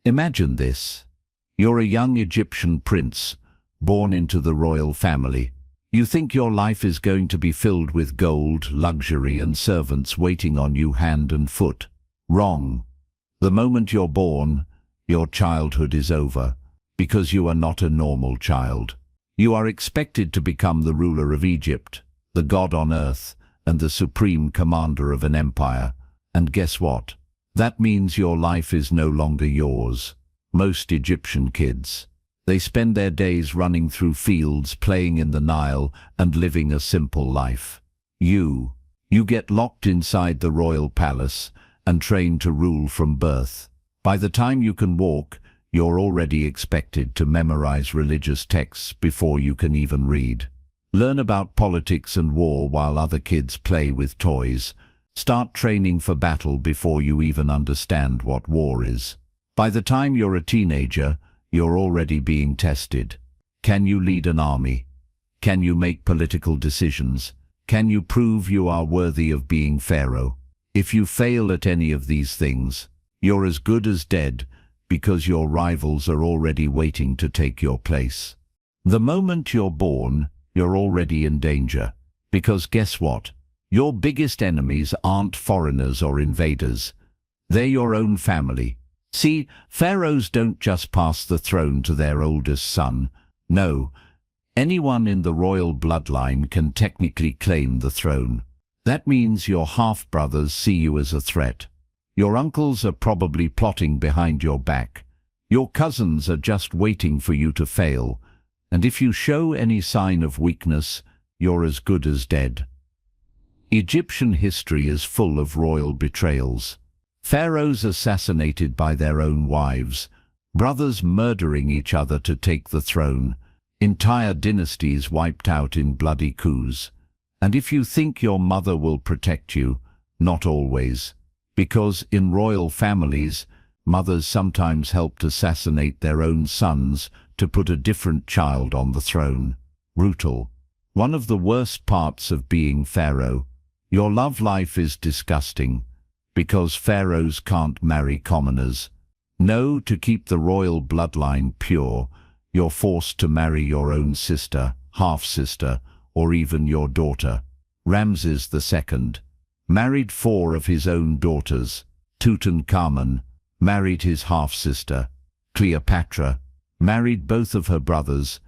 Imagine this. You're a young Egyptian prince, born into the royal family. You think your life is going to be filled with gold, luxury, and servants waiting on you hand and foot. Wrong. The moment you're born, your childhood is over, because you are not a normal child. You are expected to become the ruler of Egypt, the god on earth, and the supreme commander of an empire. And guess what? That means your life is no longer yours. Most Egyptian kids, they spend their days running through fields, playing in the Nile, and living a simple life. You get locked inside the royal palace and trained to rule from birth. By the time you can walk, you're already expected to memorize religious texts before you can even read. Learn about politics and war while other kids play with toys. Start training for battle before you even understand what war is. By the time you're a teenager, you're already being tested. Can you lead an army? Can you make political decisions? Can you prove you are worthy of being Pharaoh? If you fail at any of these things, you're as good as dead, because your rivals are already waiting to take your place. The moment you're born, you're already in danger, because guess what? Your biggest enemies aren't foreigners or invaders. They're your own family. See, pharaohs don't just pass the throne to their oldest son. No, anyone in the royal bloodline can technically claim the throne. That means your half-brothers see you as a threat. Your uncles are probably plotting behind your back. Your cousins are just waiting for you to fail. And if you show any sign of weakness, you're as good as dead. Egyptian history is full of royal betrayals. Pharaohs assassinated by their own wives, brothers murdering each other to take the throne, entire dynasties wiped out in bloody coups. And if you think your mother will protect you, not always. Because in royal families, mothers sometimes helped assassinate their own sons to put a different child on the throne. Brutal. One of the worst parts of being Pharaoh. Your love life is disgusting, because pharaohs can't marry commoners. No, to keep the royal bloodline pure, you're forced to marry your own sister, half-sister, or even your daughter. Ramses II married 4 of his own daughters. Tutankhamun married his half-sister. Cleopatra married both of her brothers,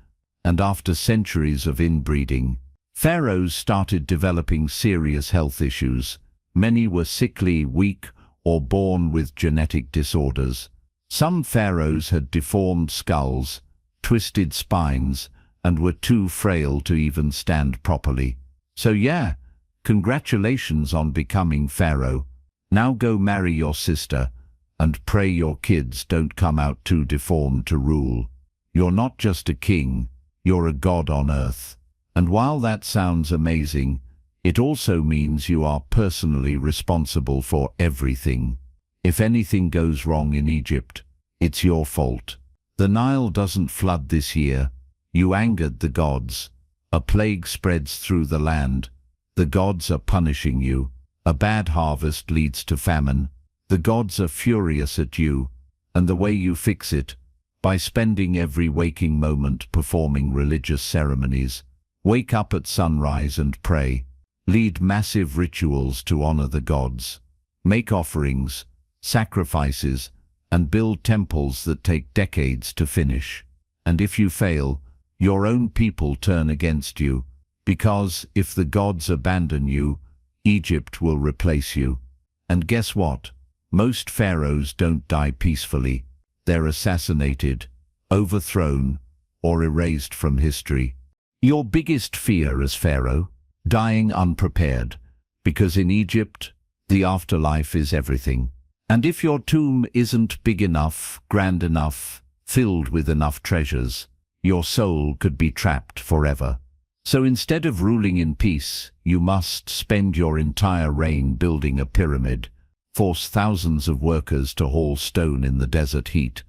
and after centuries of inbreeding, pharaohs started developing serious health issues. Many were sickly, weak, or born with genetic disorders. Some pharaohs had deformed skulls, twisted spines, and were too frail to even stand properly. So yeah, congratulations on becoming Pharaoh. Now go marry your sister, and pray your kids don't come out too deformed to rule. You're not just a king, you're a god on earth. And while that sounds amazing, it also means you are personally responsible for everything. If anything goes wrong in Egypt, it's your fault. The Nile doesn't flood this year. You angered the gods. A plague spreads through the land. The gods are punishing you. A bad harvest leads to famine. The gods are furious at you. And the way you fix it? By spending every waking moment performing religious ceremonies. Wake up at sunrise and pray. Lead massive rituals to honor the gods. Make offerings, sacrifices, and build temples that take decades to finish. And if you fail, your own people turn against you, because if the gods abandon you, Egypt will replace you. And guess what? Most pharaohs don't die peacefully. They're assassinated, overthrown, or erased from history. Your biggest fear as pharaoh? Dying unprepared, because in Egypt, the afterlife is everything. And if your tomb isn't big enough, grand enough, filled with enough treasures, your soul could be trapped forever. So instead of ruling in peace, you must spend your entire reign building a pyramid, force thousands of workers to haul stone in the desert heat,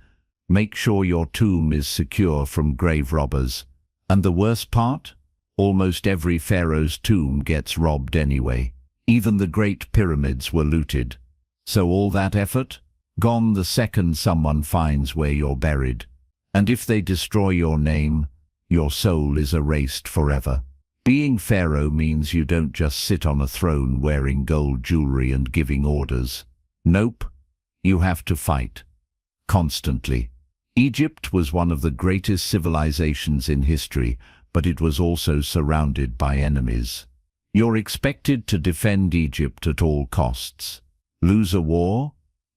make sure your tomb is secure from grave robbers. And the worst part? Almost every pharaoh's tomb gets robbed anyway. Even the great pyramids were looted. So all that effort? gone the second someone finds where you're buried. And if they destroy your name, your soul is erased forever. Being Pharaoh means you don't just sit on a throne wearing gold jewelry and giving orders. Nope, you have to fight. Constantly. Egypt was one of the greatest civilizations in history, but it was also surrounded by enemies. You're expected to defend Egypt at all costs. Lose a war?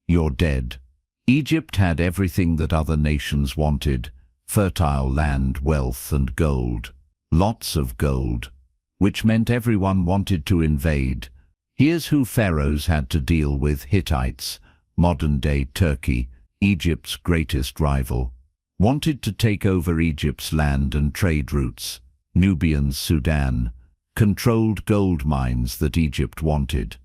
You're dead. Egypt had everything that other nations wanted: fertile land, wealth and gold. Lots of gold. Which meant everyone wanted to invade. Here's who pharaohs had to deal with: Hittites, modern-day Turkey, Egypt's greatest rival. Wanted to take over Egypt's land and trade routes. Nubians, Sudan. Controlled gold mines that Egypt wanted.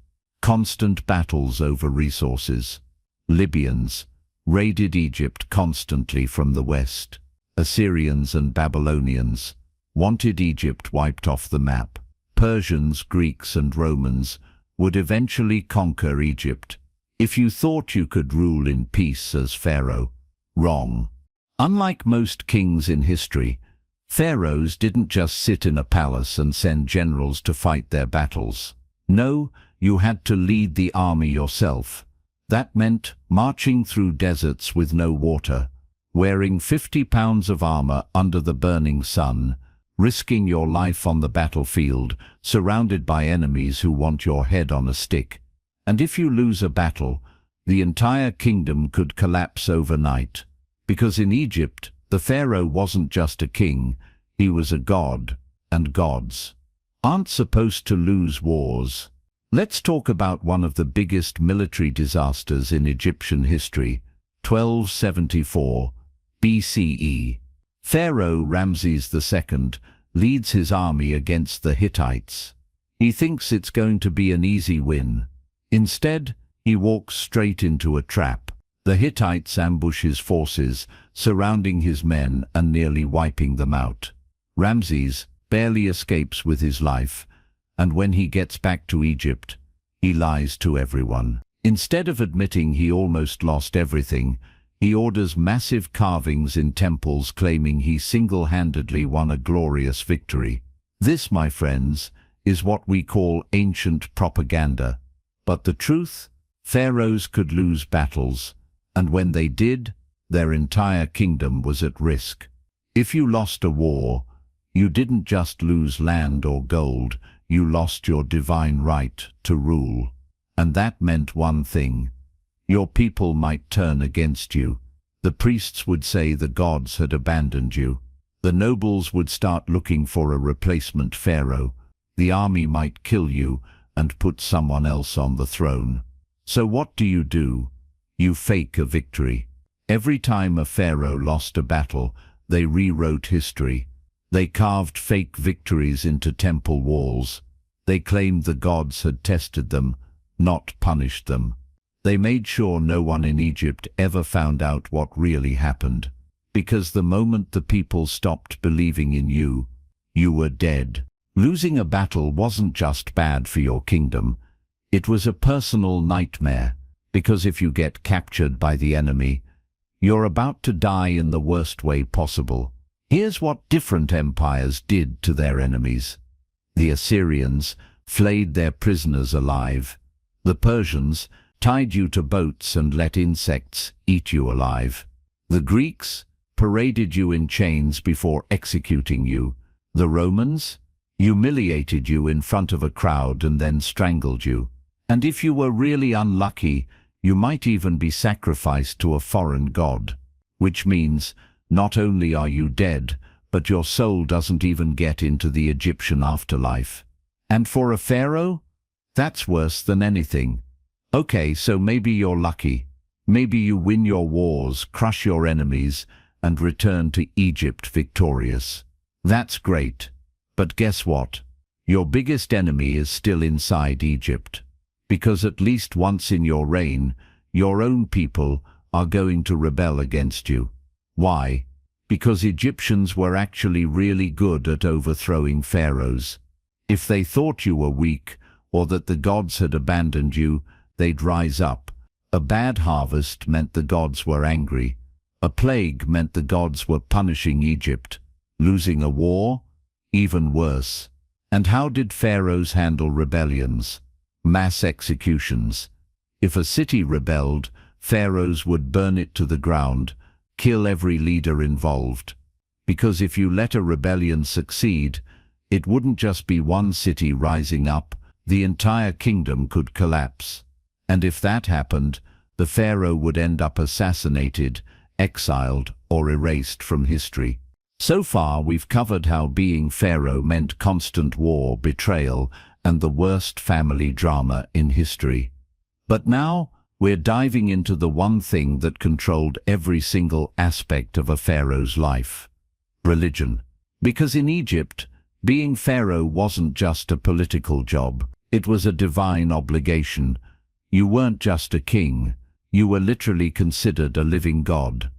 Constant battles over resources. Libyans. Raided Egypt constantly from the west. Assyrians and Babylonians. Wanted Egypt wiped off the map. Persians, Greeks and Romans would eventually conquer Egypt. If you thought you could rule in peace as Pharaoh, wrong. Unlike most kings in history, pharaohs didn't just sit in a palace and send generals to fight their battles. No, you had to lead the army yourself. That meant marching through deserts with no water, wearing 50 pounds of armor under the burning sun, risking your life on the battlefield, surrounded by enemies who want your head on a stick. And if you lose a battle, the entire kingdom could collapse overnight. Because in Egypt, the pharaoh wasn't just a king, he was a god, and gods aren't supposed to lose wars. Let's talk about one of the biggest military disasters in Egyptian history, 1274 BCE. Pharaoh Ramses II leads his army against the Hittites. He thinks it's going to be an easy win. Instead, he walks straight into a trap. The Hittites ambush his forces, surrounding his men and nearly wiping them out. Ramses barely escapes with his life, and when he gets back to Egypt, he lies to everyone. Instead of admitting he almost lost everything, he orders massive carvings in temples claiming he single-handedly won a glorious victory. This, my friends, is what we call ancient propaganda. But the truth? Pharaohs could lose battles, and when they did, their entire kingdom was at risk. If you lost a war, you didn't just lose land or gold, you lost your divine right to rule. And that meant one thing: your people might turn against you. The priests would say the gods had abandoned you. The nobles would start looking for a replacement pharaoh. The army might kill you and put someone else on the throne. So what do? You fake a victory. Every time a pharaoh lost a battle, they rewrote history. They carved fake victories into temple walls. They claimed the gods had tested them, not punished them. They made sure no one in Egypt ever found out what really happened. Because the moment the people stopped believing in you, you were dead. Losing a battle wasn't just bad for your kingdom. It was a personal nightmare, because if you get captured by the enemy, you're about to die in the worst way possible. Here's what different empires did to their enemies. The Assyrians flayed their prisoners alive. The Persians tied you to boats and let insects eat you alive. The Greeks paraded you in chains before executing you. The Romans humiliated you in front of a crowd and then strangled you. And if you were really unlucky, you might even be sacrificed to a foreign god. Which means, not only are you dead, but your soul doesn't even get into the Egyptian afterlife. And for a pharaoh, that's worse than anything. Okay, so maybe you're lucky. Maybe you win your wars, crush your enemies, and return to Egypt victorious. That's great. But guess what? Your biggest enemy is still inside Egypt. Because at least once in your reign, your own people are going to rebel against you. Why? Because Egyptians were actually really good at overthrowing pharaohs. If they thought you were weak, or that the gods had abandoned you, they'd rise up, A bad harvest meant the gods were angry. A plague meant the gods were punishing Egypt. Losing a war? Even worse. And how did pharaohs handle rebellions? Mass executions. If a city rebelled, pharaohs would burn it to the ground, kill every leader involved. Because if you let a rebellion succeed, it wouldn't just be one city rising up, the entire kingdom could collapse. And if that happened, the pharaoh would end up assassinated, exiled, or erased from history. So far, we've covered how being pharaoh meant constant war, betrayal, and the worst family drama in history. But now, we're diving into the one thing that controlled every single aspect of a pharaoh's life: religion. Because in Egypt, being pharaoh wasn't just a political job, it was a divine obligation. You weren't just a king, you were literally considered a living god.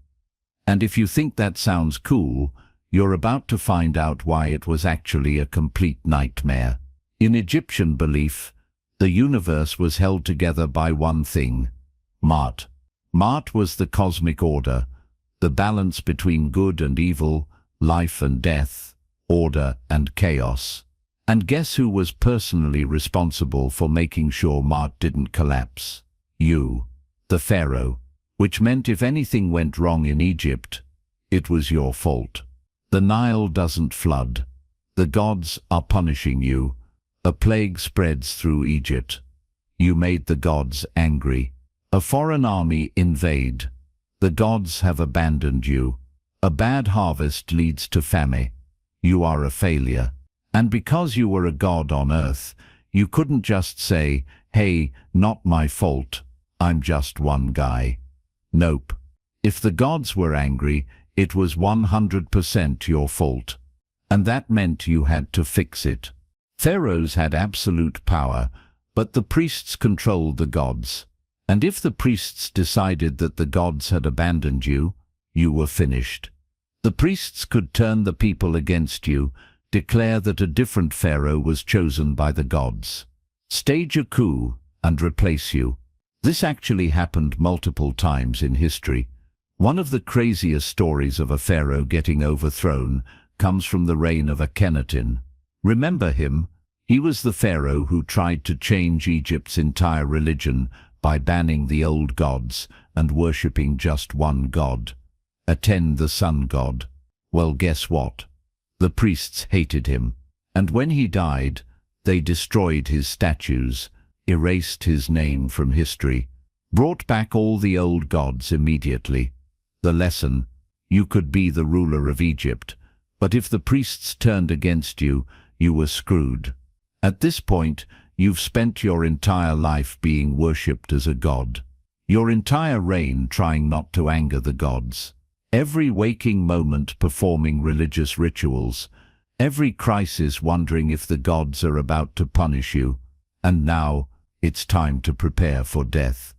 And if you think that sounds cool, you're about to find out why it was actually a complete nightmare. In Egyptian belief, the universe was held together by one thing: Ma'at. Ma'at was the cosmic order, the balance between good and evil, life and death, order and chaos. And guess who was personally responsible for making sure Ma'at didn't collapse? You, the pharaoh. Which meant if anything went wrong in Egypt, it was your fault. The Nile doesn't flood. The gods are punishing you. A plague spreads through Egypt. You made the gods angry. A foreign army invade. The gods have abandoned you. A bad harvest leads to famine. You are a failure. And because you were a god on earth, you couldn't just say, "Hey, not my fault. I'm just one guy." Nope. If the gods were angry, it was 100% your fault. And that meant you had to fix it. Pharaohs had absolute power, but the priests controlled the gods. And if the priests decided that the gods had abandoned you, you were finished. The priests could turn the people against you, declare that a different pharaoh was chosen by the gods, stage a coup, and replace you. This actually happened multiple times in history. One of the craziest stories of a pharaoh getting overthrown comes from the reign of Akhenaten. Remember him? He was the pharaoh who tried to change Egypt's entire religion by banning the old gods and worshipping just one god, Aten, the sun god. Well, guess what? The priests hated him, and when he died, they destroyed his statues, erased his name from history, brought back all the old gods immediately. The lesson: you could be the ruler of Egypt, but if the priests turned against you, you were screwed. At this point, you've spent your entire life being worshipped as a god. Your entire reign trying not to anger the gods. Every waking moment performing religious rituals. Every crisis wondering if the gods are about to punish you. And now, it's time to prepare for death.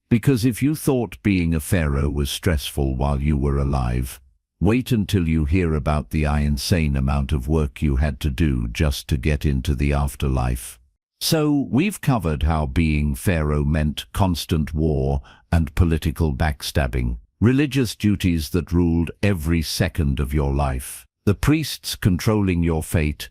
Because if you thought being a pharaoh was stressful while you were alive, wait until you hear about the insane amount of work you had to do just to get into the afterlife. So, we've covered how being pharaoh meant constant war and political backstabbing, religious duties that ruled every second of your life, the priests controlling your fate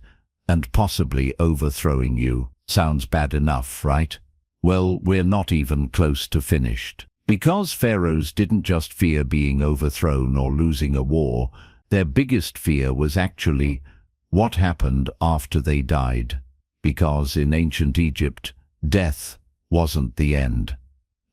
and possibly overthrowing you. Sounds bad enough, right? Well, we're not even close to finished. Because pharaohs didn't just fear being overthrown or losing a war, their biggest fear was actually what happened after they died. Because in ancient Egypt, death wasn't the end.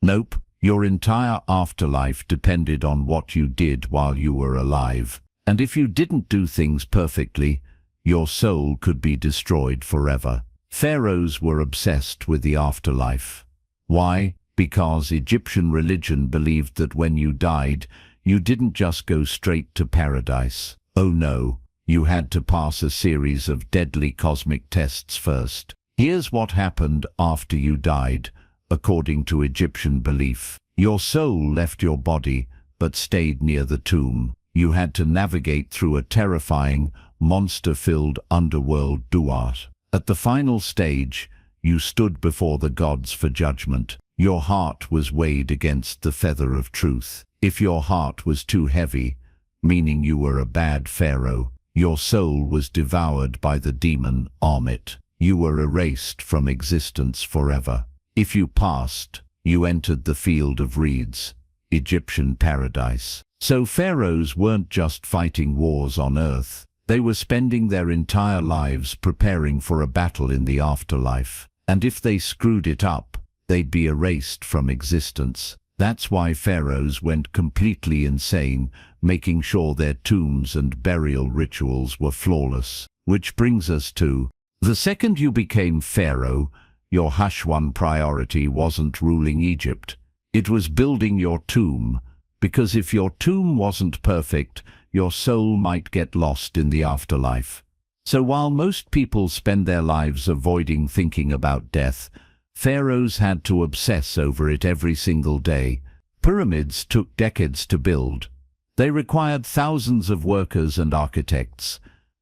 Nope, your entire afterlife depended on what you did while you were alive. And if you didn't do things perfectly, your soul could be destroyed forever. Pharaohs were obsessed with the afterlife. Why? Because Egyptian religion believed that when you died, you didn't just go straight to paradise. Oh no, you had to pass a series of deadly cosmic tests first. Here's what happened after you died, according to Egyptian belief. Your soul left your body, but stayed near the tomb. You had to navigate through a terrifying, monster-filled underworld duat. At the final stage, you stood before the gods for judgment. Your heart was weighed against the feather of truth. If your heart was too heavy, meaning you were a bad Pharaoh, your soul was devoured by the demon Amit. You were erased from existence forever. If you passed, you entered the field of reeds, Egyptian paradise. So pharaohs weren't just fighting wars on earth. They were spending their entire lives preparing for a battle in the afterlife. And if they screwed it up, they'd be erased from existence. That's why pharaohs went completely insane, making sure their tombs and burial rituals were flawless. Which brings us to, the second you became pharaoh, your #1 priority wasn't ruling Egypt. It was building your tomb, because if your tomb wasn't perfect, your soul might get lost in the afterlife. So while most people spend their lives avoiding thinking about death, pharaohs had to obsess over it every single day. Pyramids took decades to build. They required thousands of workers and architects.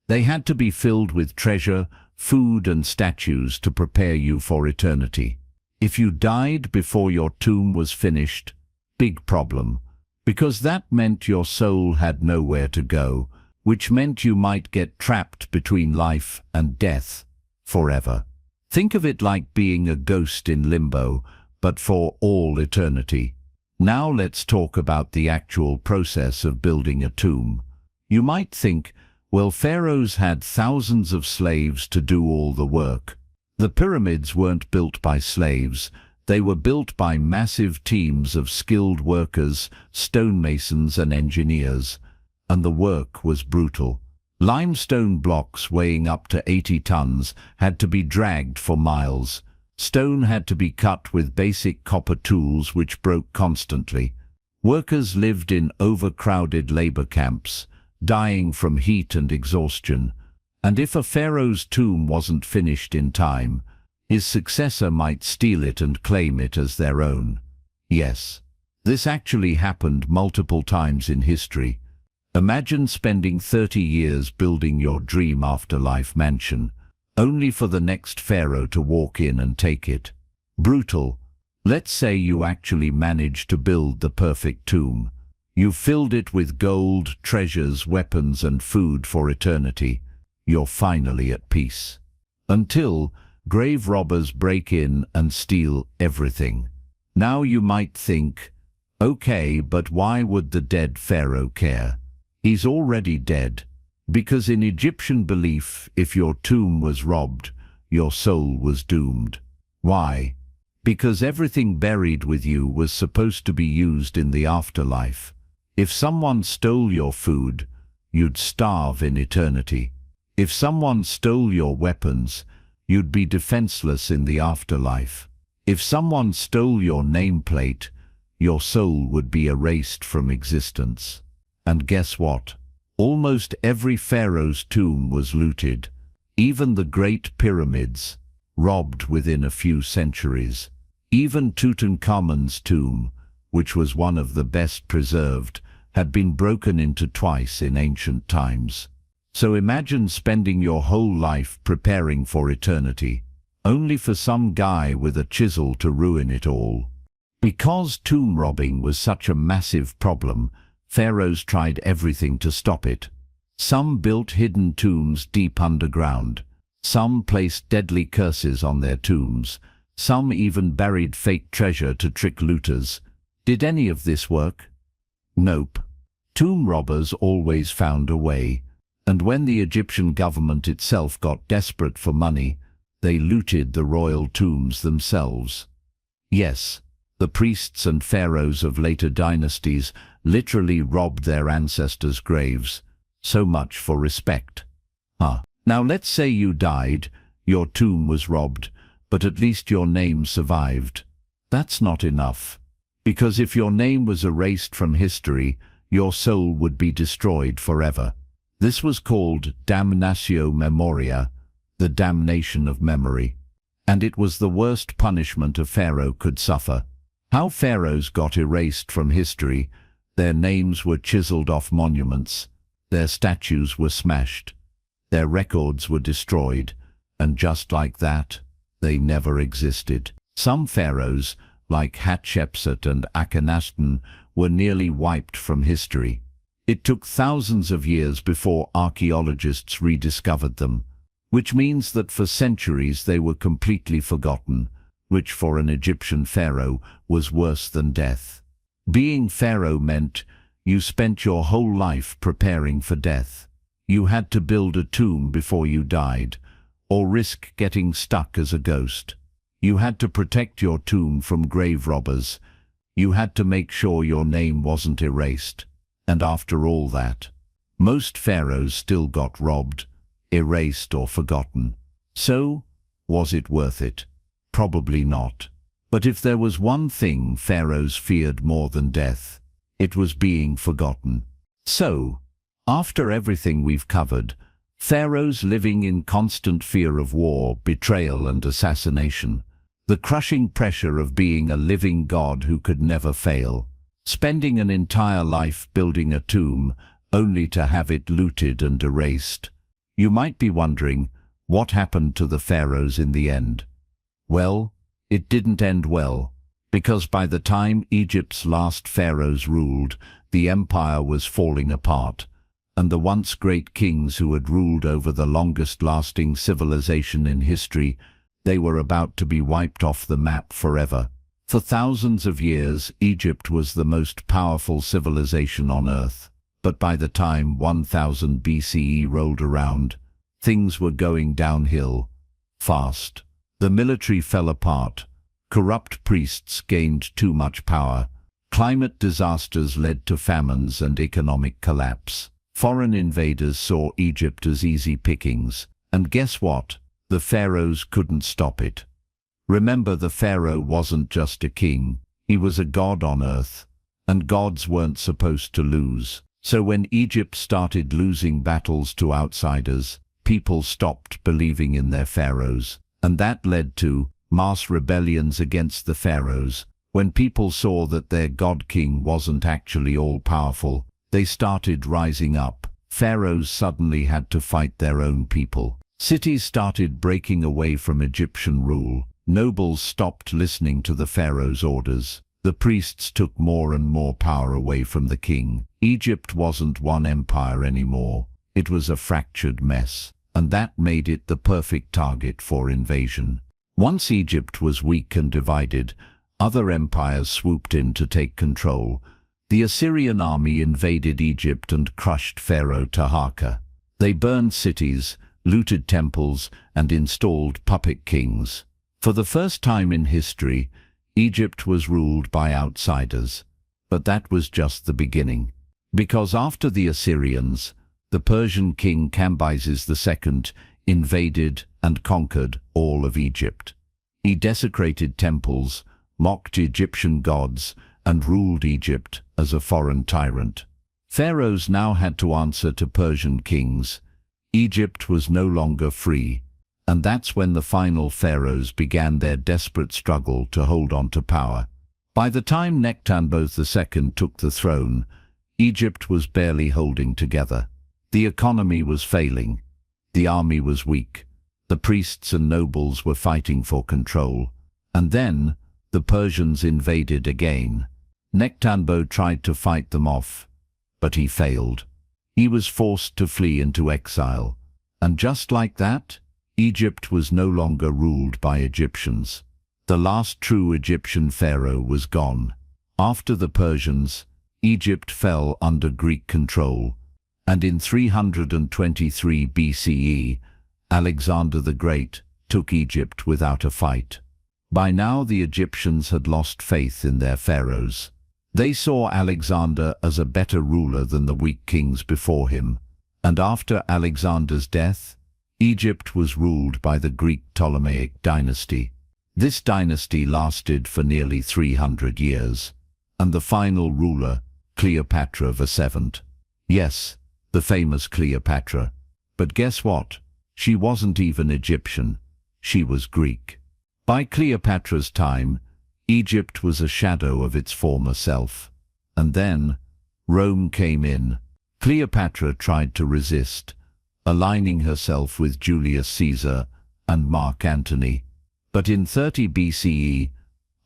They had to be filled with treasure, food and statues to prepare you for eternity. If you died before your tomb was finished, big problem, because that meant your soul had nowhere to go, which meant you might get trapped between life and death forever. Think of it like being a ghost in limbo, but for all eternity. Now let's talk about the actual process of building a tomb. You might think, well, pharaohs had thousands of slaves to do all the work. The pyramids weren't built by slaves. They were built by massive teams of skilled workers, stonemasons and engineers. And the work was brutal. Limestone blocks weighing up to 80 tons had to be dragged for miles. Stone had to be cut with basic copper tools which broke constantly. Workers lived in overcrowded labor camps, dying from heat and exhaustion. And if a pharaoh's tomb wasn't finished in time, his successor might steal it and claim it as their own. Yes, this actually happened multiple times in history. Imagine spending 30 years building your dream afterlife mansion, only for the next pharaoh to walk in and take it. Brutal. Let's say you actually managed to build the perfect tomb. You filled it with gold, treasures, weapons and food for eternity. You're finally at peace. Until grave robbers break in and steal everything. Now you might think, okay, but why would the dead pharaoh care? He's already dead. Because in Egyptian belief, if your tomb was robbed, your soul was doomed. Why? Because everything buried with you was supposed to be used in the afterlife. If someone stole your food, you'd starve in eternity. If someone stole your weapons, you'd be defenseless in the afterlife. If someone stole your nameplate, your soul would be erased from existence. And guess what? Almost every pharaoh's tomb was looted. Even the great pyramids, robbed within a few centuries. Even Tutankhamun's tomb, which was one of the best preserved, had been broken into twice in ancient times. So imagine spending your whole life preparing for eternity, only for some guy with a chisel to ruin it all. Because tomb robbing was such a massive problem, pharaohs tried everything to stop it. Some built hidden tombs deep underground. Some placed deadly curses on their tombs. Some even buried fake treasure to trick looters. Did any of this work? Nope. Tomb robbers always found a way. And when the Egyptian government itself got desperate for money, they looted the royal tombs themselves. Yes, the priests and pharaohs of later dynasties literally robbed their ancestors' graves. So much for respect. Now let's say you died, your tomb was robbed, but at least your name survived. That's not enough. Because if your name was erased from history, your soul would be destroyed forever. This was called damnatio memoria, the damnation of memory. And it was the worst punishment a pharaoh could suffer. How pharaohs got erased from history: their names were chiseled off monuments, their statues were smashed, their records were destroyed, and just like that, they never existed. Some pharaohs, like Hatshepsut and Akhenaten, were nearly wiped from history. It took thousands of years before archaeologists rediscovered them, which means that for centuries they were completely forgotten, which for an Egyptian pharaoh was worse than death. Being pharaoh meant you spent your whole life preparing for death. You had to build a tomb before you died, or risk getting stuck as a ghost. You had to protect your tomb from grave robbers. You had to make sure your name wasn't erased. And after all that, most pharaohs still got robbed, erased or forgotten. So, was it worth it? Probably not. But if there was one thing pharaohs feared more than death, it was being forgotten. So, after everything we've covered, pharaohs living in constant fear of war, betrayal and assassination, the crushing pressure of being a living god who could never fail, spending an entire life building a tomb only to have it looted and erased. You might be wondering, what happened to the pharaohs in the end? Well, it didn't end well, because by the time Egypt's last pharaohs ruled, the empire was falling apart, and the once great kings who had ruled over the longest-lasting civilization in history, they were about to be wiped off the map forever. For thousands of years, Egypt was the most powerful civilization on Earth. But by the time 1000 BCE rolled around, things were going downhill, fast. The military fell apart. Corrupt priests gained too much power. Climate disasters led to famines and economic collapse. Foreign invaders saw Egypt as easy pickings. And guess what? The pharaohs couldn't stop it. Remember, the pharaoh wasn't just a king. He was a god on earth. And gods weren't supposed to lose. So when Egypt started losing battles to outsiders, people stopped believing in their pharaohs. And that led to mass rebellions against the pharaohs. When people saw that their god-king wasn't actually all-powerful, they started rising up. Pharaohs suddenly had to fight their own people. Cities started breaking away from Egyptian rule. Nobles stopped listening to the pharaoh's orders. The priests took more and more power away from the king. Egypt wasn't one empire anymore. It was a fractured mess, and that made it the perfect target for invasion. Once Egypt was weak and divided, other empires swooped in to take control. The Assyrian army invaded Egypt and crushed Pharaoh Taharqa. They burned cities, looted temples, and installed puppet kings. For the first time in history, Egypt was ruled by outsiders. But that was just the beginning. Because after the Assyrians, the Persian king Cambyses II invaded and conquered all of Egypt. He desecrated temples, mocked Egyptian gods, and ruled Egypt as a foreign tyrant. Pharaohs now had to answer to Persian kings. Egypt was no longer free, and that's when the final pharaohs began their desperate struggle to hold on to power. By the time Nectanebo II took the throne, Egypt was barely holding together. The economy was failing. The army was weak. The priests and nobles were fighting for control. And then, the Persians invaded again. Nectanebo tried to fight them off, but he failed. He was forced to flee into exile. And just like that, Egypt was no longer ruled by Egyptians. The last true Egyptian pharaoh was gone. After the Persians, Egypt fell under Greek control, and in 323 BCE, Alexander the Great took Egypt without a fight. By now the Egyptians had lost faith in their pharaohs. They saw Alexander as a better ruler than the weak kings before him, and after Alexander's death, Egypt was ruled by the Greek Ptolemaic dynasty. This dynasty lasted for nearly 300 years, and the final ruler, Cleopatra VII. Yes, the famous Cleopatra. But guess what? She wasn't even Egyptian. She was Greek. By Cleopatra's time, Egypt was a shadow of its former self. And then, Rome came in. Cleopatra tried to resist, aligning herself with Julius Caesar and Mark Antony. But in 30 BCE,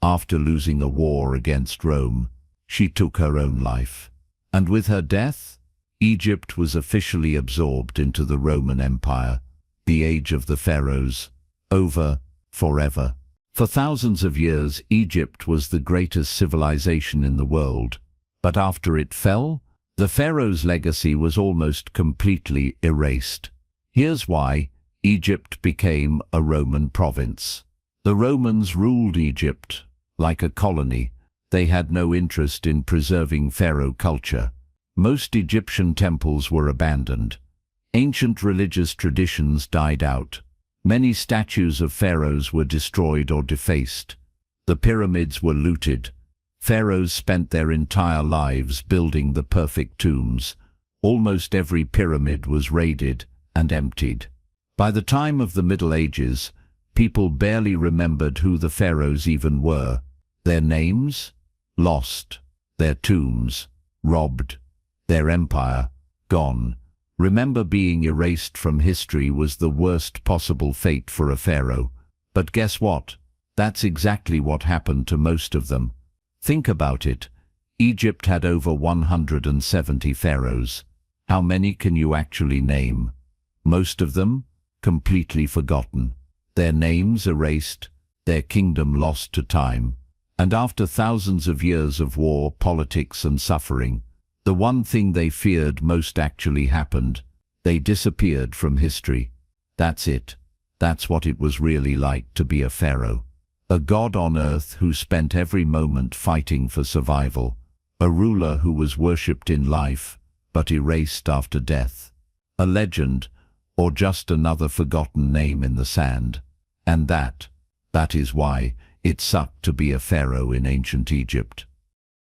After losing a war against Rome, she took her own life. And with her death, Egypt was officially absorbed into the Roman Empire, the age of the Pharaohs, over forever. For thousands of years, Egypt was the greatest civilization in the world. But after it fell, the Pharaoh's legacy was almost completely erased. Here's why: Egypt became a Roman province. The Romans ruled Egypt like a colony. They had no interest in preserving Pharaoh culture. Most Egyptian temples were abandoned. Ancient religious traditions died out. Many statues of pharaohs were destroyed or defaced. The pyramids were looted. Pharaohs spent their entire lives building the perfect tombs. Almost every pyramid was raided and emptied. By the time of the Middle Ages, people barely remembered who the pharaohs even were. Their names? Lost. Their tombs? Robbed. Their empire? Gone. Remember, being erased from history was the worst possible fate for a pharaoh. But guess what? That's exactly what happened to most of them. Think about it. Egypt had over 170 pharaohs. How many can you actually name? Most of them completely forgotten. Their names erased, their kingdom lost to time. And after thousands of years of war, politics and suffering, the one thing they feared most actually happened. They disappeared from history. That's it. That's what it was really like to be a pharaoh. A god on earth who spent every moment fighting for survival. A ruler who was worshipped in life, but erased after death. A legend, or just another forgotten name in the sand. And that is why it sucked to be a pharaoh in ancient Egypt.